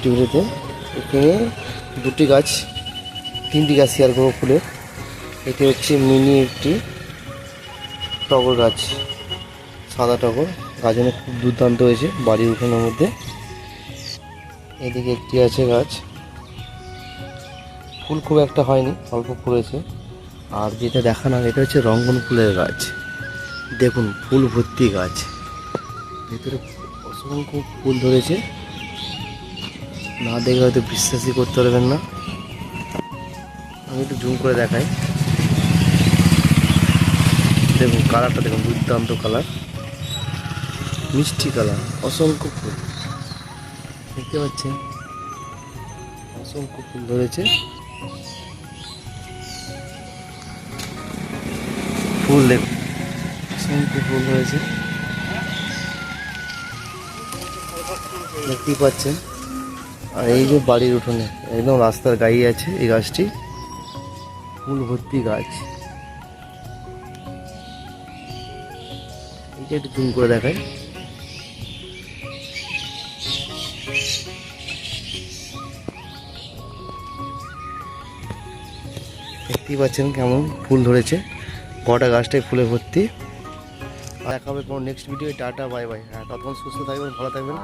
টিভিতে এখানে দুটি গাছ, তিনটি গাছ শেয়ার করবো ফুলের। এটি হচ্ছে মিনি একটি টগর গাছ, সাদা টগর গাছ খুব দুর্দান্ত হয়েছে বাড়ির উঠোনের মধ্যে। এদিকে একটি আছে গাছ, ফুল খুব একটা হয়নি, অল্প ফুলেছে। আর যেটা দেখানোর এটা হচ্ছে রঙ্গন ফুলের গাছ। দেখুন ফুল ভর্তি গাছ, ভিতরে অসংখ্য ফুল ধরেছে, না দেখে হয়তো বিশ্বাসই করতে পারবেন না। আমি একটু জুম করে দেখাই, দেখুন কালারটা দেখুন, দুর্দান্ত কালার, মিষ্টি কালার, অসংখ্য ফুল দেখতে পাচ্ছেন, অসংখ্য ফুল ধরেছে। ফুল দেখুন, অসংখ্য ফুল ধরেছে দেখতেই পাচ্ছেন। আর এই যে বাড়ির উঠোনে একদম রাস্তার গায়ে আছে এই গাছটি, ফুল ভর্তি গাছ। এইটা একটু জুম করে দেখাই, দেখতেই পাচ্ছেন কেমন ফুল ধরেছে, গোটা গাছটাই ফুলে ভর্তি। আর দেখা হবে কোনো next video. Tata bye bye. হ্যাঁ, ততক্ষণ সুস্থ থাকবেন, ভালো থাকবেন।